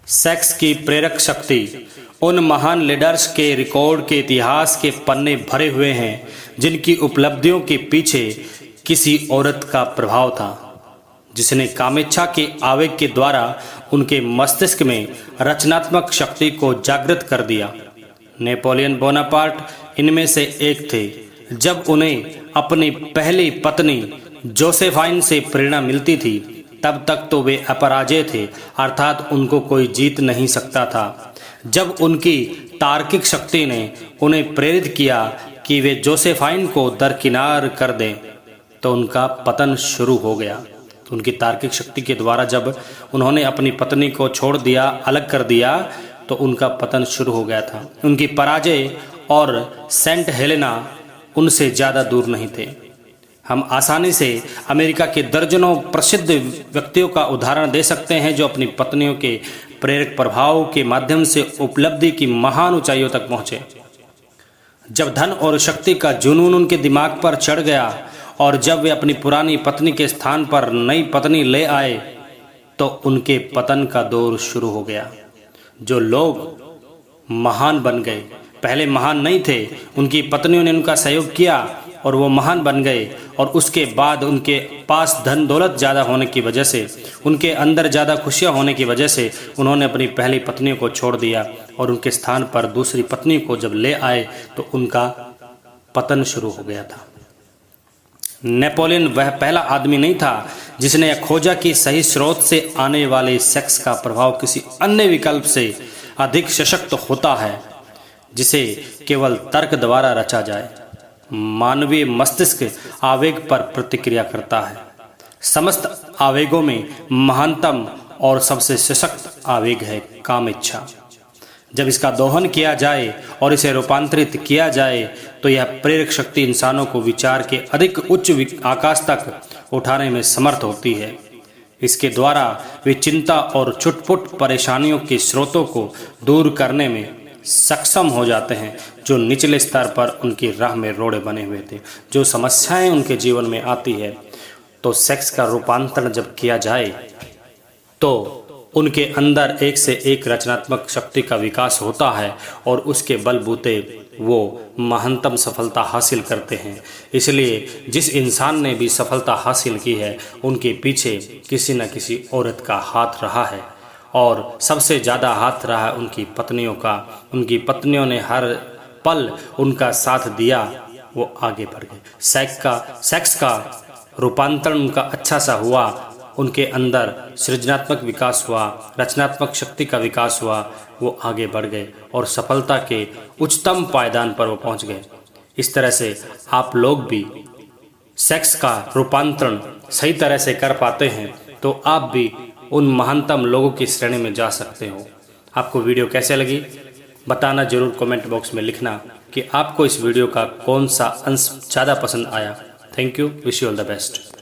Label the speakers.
Speaker 1: Sex की प्रेरक शक्ति। उन महान लीडर्स के रिकॉर्ड के इतिहास के पन्ने भरे हुए हैं जिनकी उपलब्धियों के पीछे किसी औरत का प्रभाव था, जिसने कामेच्छा के आवेग के द्वारा उनके मस्तिष्क में रचनात्मक शक्ति को जागृत कर दिया। नेपोलियन बोनापार्ट इनमें से एक थे। जब उन्हें अपनी पहली पत्नी जोसेफाइन से प्रेरणा मिलती थी, तब तक तो वे अपराजय थे, अर्थात उनको कोई जीत नहीं सकता था। जब उनकी तार्किक शक्ति ने उन्हें प्रेरित किया कि वे जोसेफाइन को दरकिनार कर दें, तो उनका पतन शुरू हो गया। उनकी तार्किक शक्ति के द्वारा जब उन्होंने अपनी पत्नी को छोड़ दिया, अलग कर दिया, तो उनका पतन शुरू हो गया था। उनकी पराजय और सेंट हेलेना उनसे ज़्यादा दूर नहीं थे। हम आसानी से अमेरिका के दर्जनों प्रसिद्ध व्यक्तियों का उदाहरण दे सकते हैं जो अपनी पत्नियों के प्रेरक प्रभाव के माध्यम से उपलब्धि की महान ऊंचाइयों तक पहुंचे। जब धन और शक्ति का जुनून उनके दिमाग पर चढ़ गया और जब वे अपनी पुरानी पत्नी के स्थान पर नई पत्नी ले आए, तो उनके पतन का दौर शुरू हो गया। जो लोग महान बन गए, पहले महान नहीं थे, उनकी पत्नियों ने उनका सहयोग किया और वो महान बन गए। और उसके बाद उनके पास धन दौलत ज़्यादा होने की वजह से, उनके अंदर ज़्यादा खुशियाँ होने की वजह से उन्होंने अपनी पहली पत्नी को छोड़ दिया और उनके स्थान पर दूसरी पत्नी को जब ले आए तो उनका पतन शुरू हो गया था। नेपोलियन वह पहला आदमी नहीं था जिसने यह खोजा कि सही स्रोत से आने वाले सेक्स का प्रभाव किसी अन्य विकल्प से अधिक सशक्त होता है, जिसे केवल तर्क द्वारा रचा जाए। मानवीय मस्तिष्क आवेग पर प्रतिक्रिया करता है। समस्त आवेगों में महानतम और सबसे सशक्त आवेग है काम इच्छा। जब इसका दोहन किया जाए और इसे रूपांतरित किया जाए तो यह प्रेरक शक्ति इंसानों को विचार के अधिक उच्च आकाश तक उठाने में समर्थ होती है। इसके द्वारा वे चिंता और छुटपुट परेशानियों के स्रोतों को दूर करने में सक्षम हो जाते हैं जो निचले स्तर पर उनकी राह में रोड़े बने हुए थे। जो समस्याएं उनके जीवन में आती है, तो सेक्स का रूपांतरण जब किया जाए तो उनके अंदर एक से एक रचनात्मक शक्ति का विकास होता है और उसके बलबूते वो महानतम सफलता हासिल करते हैं। इसलिए जिस इंसान ने भी सफलता हासिल की है, उनके पीछे किसी न किसी औरत का हाथ रहा है और सबसे ज़्यादा हाथ रहा है उनकी पत्नियों का। उनकी पत्नियों ने हर पल उनका साथ दिया, वो आगे बढ़ गए। सेक्स का रूपांतरण उनका अच्छा सा हुआ, उनके अंदर सृजनात्मक विकास हुआ, रचनात्मक शक्ति का विकास हुआ, वो आगे बढ़ गए और सफलता के उच्चतम पायदान पर वो पहुंच गए। इस तरह से आप लोग भी सेक्स का रूपांतरण सही तरह से कर पाते हैं तो आप भी उन महानतम लोगों की श्रेणी में जा सकते हो। आपको वीडियो कैसे लगी बताना जरूर कमेंट बॉक्स में लिखना कि आपको इस वीडियो का कौन सा अंश ज़्यादा पसंद आया। Thank you, wish you all the best.